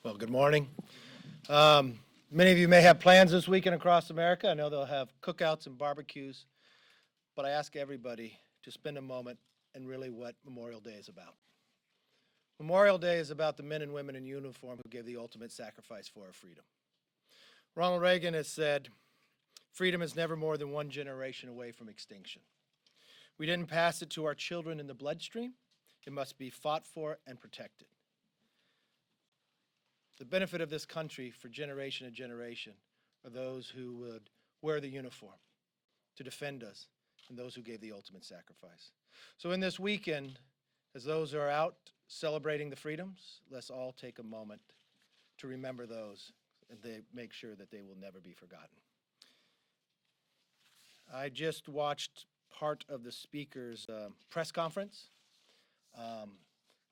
Well, good morning. Many of you may have plans this weekend across America. I know they'll have cookouts and barbecues, but I ask everybody to spend a moment and really what Memorial Day is about. Memorial Day is about the men and women in uniform who gave the ultimate sacrifice for our freedom. Ronald Reagan has said, freedom is never more than one generation away from extinction. We didn't pass it to our children in the bloodstream. It must be fought for and protected. The benefit of this country for generation and generation are those who would wear the uniform to defend us and those who gave the ultimate sacrifice. So in this weekend, as those who are out celebrating the freedoms, let's all take a moment to remember those and make sure that they will never be forgotten. I just watched part of the speaker's press conference.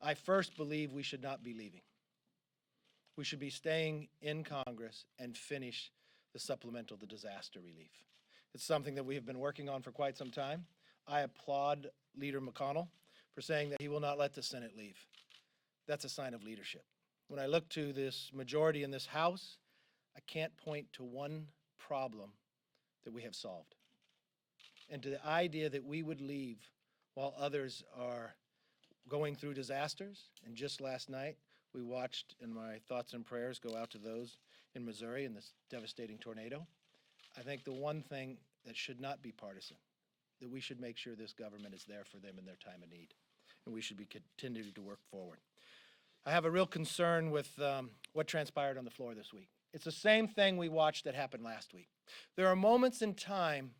I first believe we should not be leaving. We should be staying in Congress and finish the supplemental to disaster relief. It's something that we have been working on for quite some time. I applaud Leader McConnell for saying that he will not let the Senate leave. That's a sign of leadership. When I look to this majority in this House, I can't point to one problem that we have solved. And to the idea that we would leave while others are going through disasters, and just last night, we watched, and my thoughts and prayers go out to those in Missouri in this devastating tornado. I think the one thing that should not be partisan, that we should make sure this government is there for them in their time of need, and we should be continuing to work forward. I have a real concern with what transpired on the floor this week. It's the same thing we watched that happened last week. There are moments in time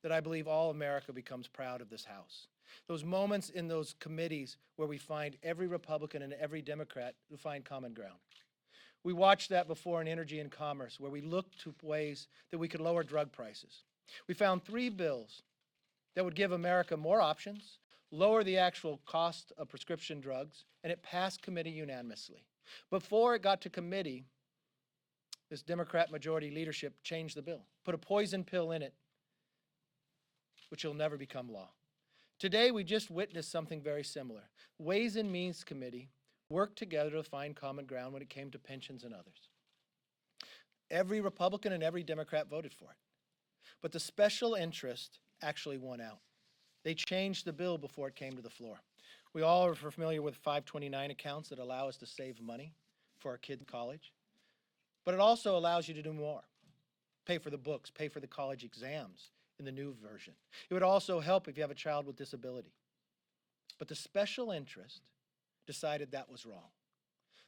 that I believe all America becomes proud of this House. Those moments in those committees where we find every Republican and every Democrat who find common ground. We watched that before in Energy and Commerce, where we looked to ways that we could lower drug prices. We found 3 bills that would give America more options, lower the actual cost of prescription drugs, and it passed committee unanimously. Before it got to committee, this Democrat majority leadership changed the bill, put a poison pill in it, which will never become law. Today, we just witnessed something very similar. Ways and Means Committee worked together to find common ground when it came to pensions and others. Every Republican and every Democrat voted for it. But the special interest actually won out. They changed the bill before it came to the floor. We all are familiar with 529 accounts that allow us to save money for our kids' college. But it also allows you to do more. Pay for the books, pay for the college exams, in the new version. It would also help if you have a child with disability. But the special interest decided that was wrong.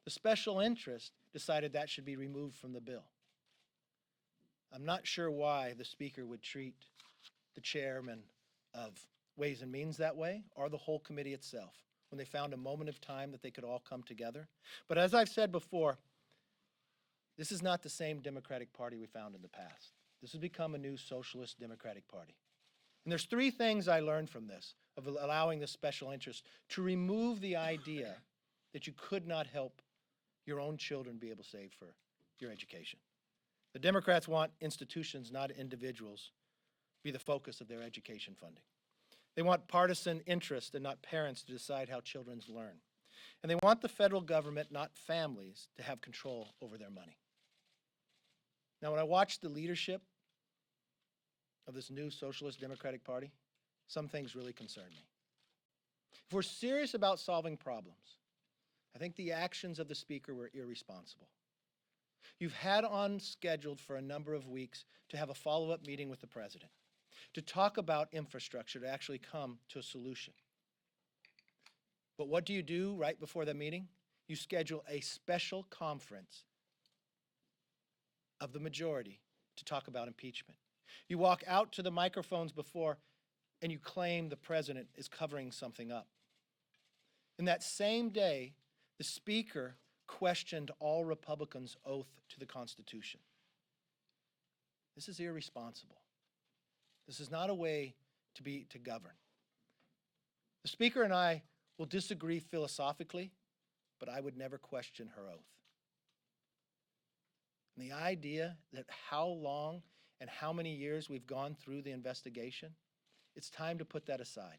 The special interest decided that should be removed from the bill. I'm not sure why the Speaker would treat the chairman of Ways and Means that way, or the whole committee itself, when they found a moment of time that they could all come together. But as I've said before, this is not the same Democratic Party we found in the past. This has become a new socialist Democratic Party. And there's 3 things I learned from this, of allowing this special interest to remove the idea that you could not help your own children be able to save for your education. The Democrats want institutions, not individuals, be the focus of their education funding. They want partisan interest and not parents to decide how children learn. And they want the federal government, not families, to have control over their money. Now, when I watched the leadership of this new Socialist Democratic Party, some things really concern me. If we're serious about solving problems, I think the actions of the Speaker were irresponsible. You've had on scheduled for a number of weeks to have a follow-up meeting with the President, to talk about infrastructure, to actually come to a solution. But what do you do right before the meeting? You schedule a special conference of the majority to talk about impeachment. You walk out to the microphones before and you claim the president is covering something up. In that same day, the Speaker questioned all Republicans' oath to the Constitution. This is irresponsible. This is not a way to govern. The Speaker and I will disagree philosophically, but I would never question her oath. And the idea that how long and how many years we've gone through the investigation, it's time to put that aside.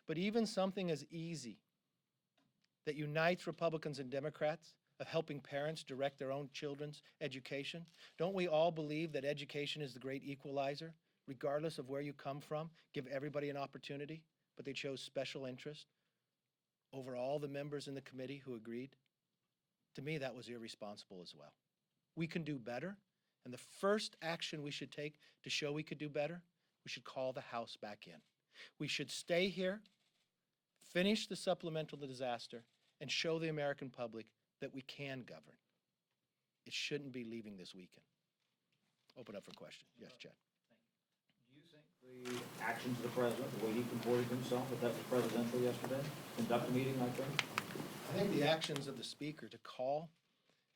But even something as easy that unites Republicans and Democrats, of helping parents direct their own children's education? Don't we all believe that education is the great equalizer, regardless of where you come from, give everybody an opportunity? But they chose special interest over all the members in the committee who agreed. To me, that was irresponsible as well. We can do better, and the first action we should take to show we could do better, we should call the House back in. We should stay here, finish the supplemental disaster, and show the American public that we can govern. It shouldn't be leaving this weekend. Open up for questions. Yes, Chad. Do you think the actions of the president, the way he comported himself, that was presidential yesterday? Conduct a meeting like that? I think the actions of the speaker to call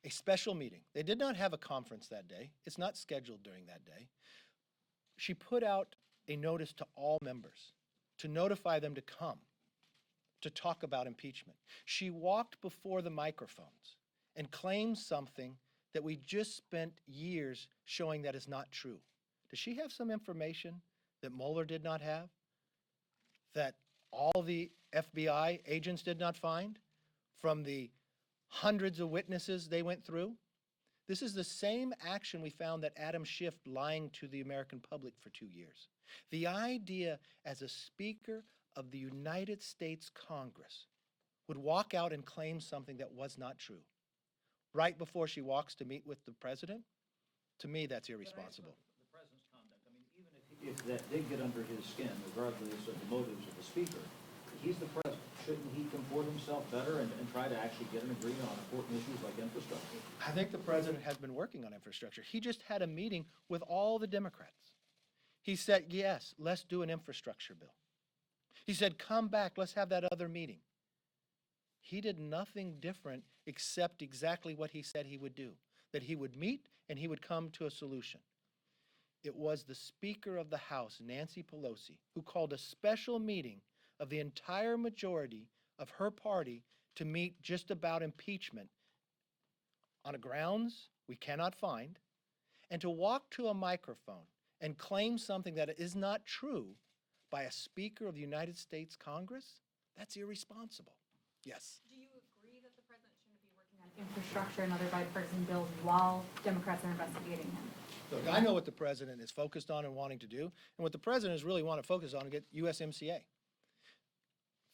a special meeting. They did not have a conference that day. It's not scheduled during that day. She put out a notice to all members to notify them to come to talk about impeachment. She walked before the microphones and claimed something that we just spent years showing that is not true. Does she have some information that Mueller did not have? That all the FBI agents did not find from the hundreds of witnesses they went through? This is the same action we found that Adam Schiff lying to the American public for 2 years. The idea as a Speaker of the United States Congress would walk out and claim something that was not true right before she walks to meet with the president, to me, that's irresponsible. The president's conduct, I mean, even if that did get under his skin, regardless of the motives of the speaker, he's the president. Shouldn't he comport himself better and try to actually get an agreement on important issues like infrastructure? I think the president has been working on infrastructure. He just had a meeting with all the Democrats. He said, yes, let's do an infrastructure bill. He said, come back, let's have that other meeting. He did nothing different except exactly what he said he would do, that he would meet and he would come to a solution. It was the Speaker of the House, Nancy Pelosi, who called a special meeting of the entire majority of her party to meet just about impeachment on a grounds we cannot find, and to walk to a microphone and claim something that is not true by a Speaker of the United States Congress, that's irresponsible. Yes. Do you agree that the president shouldn't be working on infrastructure and other bipartisan bills while Democrats are investigating him? Look, I know what the president is focused on and wanting to do, and what the president is really want to focus on to get USMCA.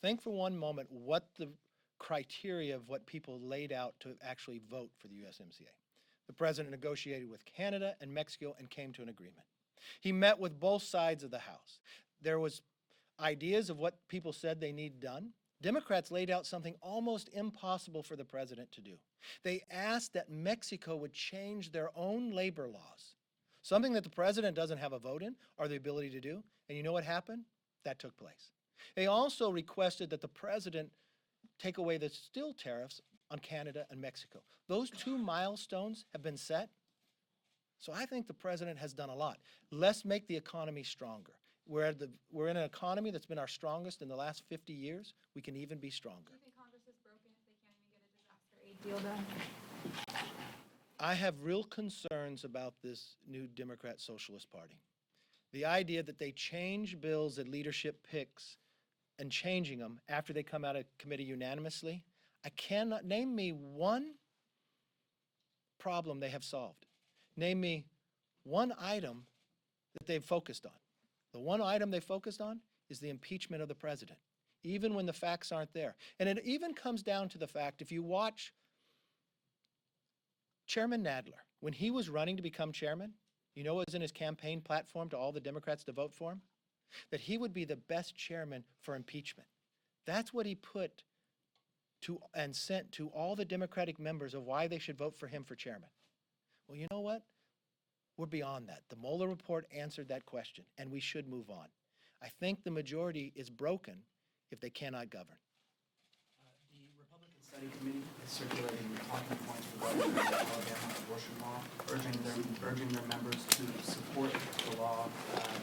Think for one moment what the criteria of what people laid out to actually vote for the USMCA. The president negotiated with Canada and Mexico and came to an agreement. He met with both sides of the House. There was ideas of what people said they need done. Democrats laid out something almost impossible for the president to do. They asked that Mexico would change their own labor laws, something that the president doesn't have a vote in or the ability to do. And you know what happened? That took place. They also requested that the president take away the steel tariffs on Canada and Mexico. Those two milestones have been set. So I think the president has done a lot. Let's make the economy stronger. We're in an economy that's been our strongest in the last 50 years. We can even be stronger. Do you think Congress is broken if they can't even get a disaster aid deal done? I have real concerns about this new Democrat Socialist Party. The idea that they change bills that leadership picks and changing them after they come out of committee unanimously, I cannot name me one problem they have solved. Name me one item that they've focused on. The one item they focused on is the impeachment of the president, even when the facts aren't there. And it even comes down to the fact, if you watch Chairman Nadler, when he was running to become chairman, you know what was in his campaign platform to all the Democrats to vote for him? That he would be the best chairman for impeachment. That's what he put to and sent to all the Democratic members of why they should vote for him for chairman. Well, you know what? We're beyond that. The Mueller report answered that question, and we should move on. I think the majority is broken if they cannot govern. The Republican Study Committee is circulating talking points regarding the Alabama abortion law, urging their members to support the law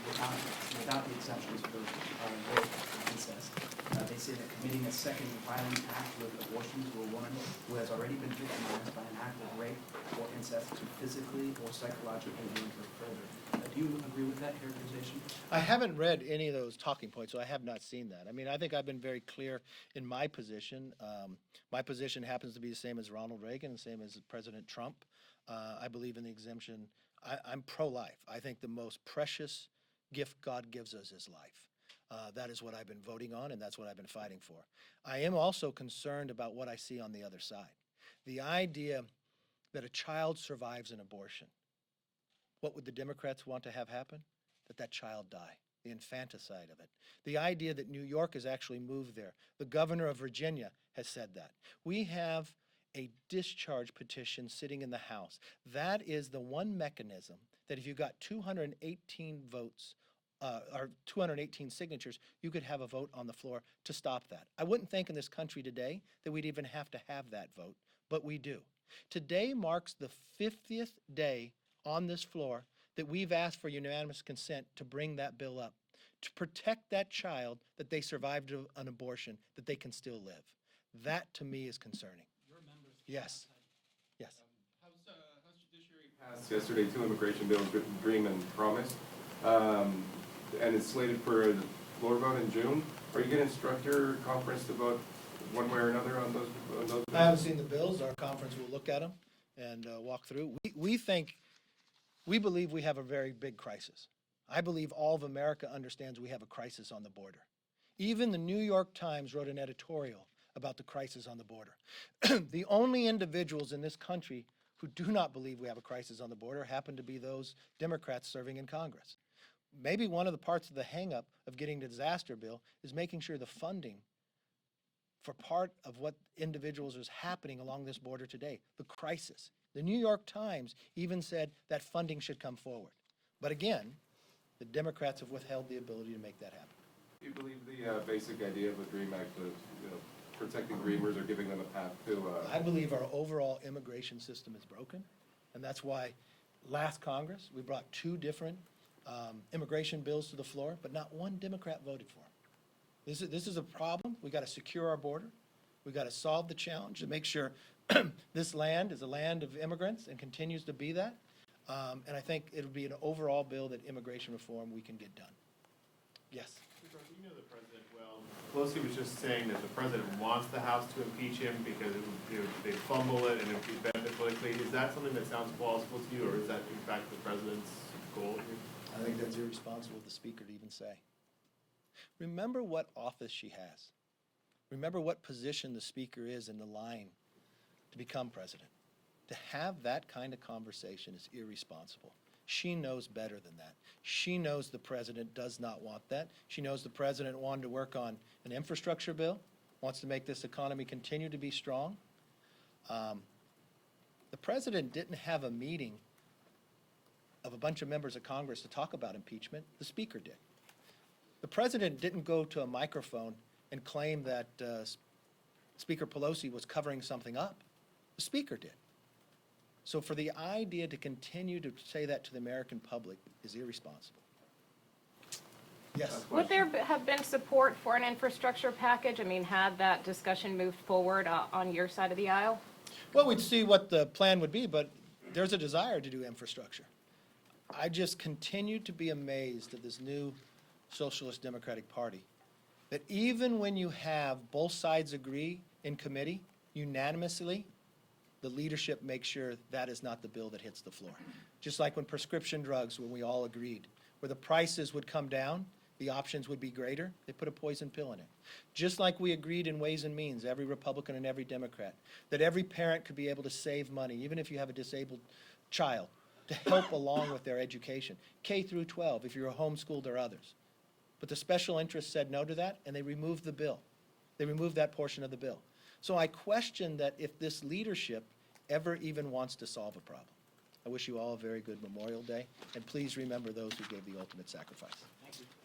without the exceptions for rape and incest. They say that committing a second violent act with abortion to a woman who has already been victimized by an act of rape or incest to physically or psychologically wound her further. Do Do you agree with that characterization? I haven't read any of those talking points, so I have not seen that. I mean, I think I've been very clear in my position. My position happens to be the same as Ronald Reagan, the same as President Trump. I believe in the exemption. I'm pro-life. I think the most precious gift God gives us is life. That is what I've been voting on, and that's what I've been fighting for. I am also concerned about what I see on the other side. The idea that a child survives an abortion. What would the Democrats want to have happen? That child die, the infanticide of it. The idea that New York has actually moved there. The governor of Virginia has said that. We have a discharge petition sitting in the House. That is the one mechanism that if you got 218 votes, or 218 signatures, you could have a vote on the floor to stop that. I wouldn't think in this country today that we'd even have to have that vote, but we do. Today marks the 50th day on this floor that we've asked for unanimous consent to bring that bill up, to protect that child that they survived an abortion, that they can still live. That, to me, is concerning. Your members. Yes. Yes. House Judiciary passed yesterday two immigration bills, Dream and Promise, and it's slated for the floor vote in June. Are you going to instruct your conference to vote one way or another on those bills? I haven't seen the bills. Our conference will look at them and walk through. We believe we have a very big crisis. I believe all of America understands we have a crisis on the border. Even the New York Times wrote an editorial about the crisis on the border. The only individuals in this country who do not believe we have a crisis on the border happen to be those Democrats serving in Congress. Maybe one of the parts of the hang-up of getting the disaster bill is making sure the funding for part of what individuals is happening along this border today, the crisis. The New York Times even said that funding should come forward. But again, the Democrats have withheld the ability to make that happen. Do you believe the basic idea of the DREAM Act of protecting Dreamers or giving them a path to... I believe our overall immigration system is broken, and that's why last Congress, we brought two different immigration bills to the floor, but not one Democrat voted for them. This is a problem. We got to secure our border. We got to solve the challenge to make sure this land is a land of immigrants and continues to be that. And I think it'll be an overall bill that immigration reform we can get done. Yes. You know the president well. Pelosi was just saying that the president wants the House to impeach him because they'd fumble it and it would benefit politically. Is that something that sounds plausible to you, or is that in fact the president's goal here? I think that's irresponsible of the speaker to even say. Remember what office she has. Remember what position the speaker is in the line to become president. To have that kind of conversation is irresponsible. She knows better than that. She knows the president does not want that. She knows the president wanted to work on an infrastructure bill, wants to make this economy continue to be strong. The president didn't have a meeting of a bunch of members of Congress to talk about impeachment. The speaker did. The president didn't go to a microphone and claim that Speaker Pelosi was covering something up. The speaker did. So for the idea to continue to say that to the American public is irresponsible. Yes. Would there have been support for an infrastructure package? I mean, had that discussion moved forward on your side of the aisle? Well, we'd see what the plan would be, but there's a desire to do infrastructure. I just continue to be amazed at this new Socialist Democratic Party, that even when you have both sides agree in committee unanimously, the leadership makes sure that is not the bill that hits the floor. Just like when prescription drugs, when we all agreed, where the prices would come down, the options would be greater, they put a poison pill in it. Just like we agreed in Ways and Means, every Republican and every Democrat, that every parent could be able to save money, even if you have a disabled child, to help along with their education, K through 12, if you're homeschooled or others. But the special interests said no to that, and they removed the bill. They removed that portion of the bill. So I question that if this leadership ever even wants to solve a problem. I wish you all a very good Memorial Day, and please remember those who gave the ultimate sacrifice.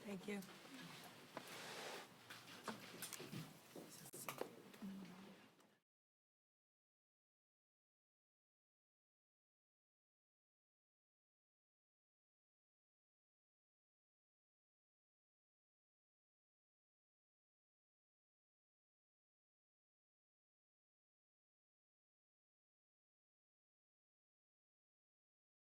Thank you.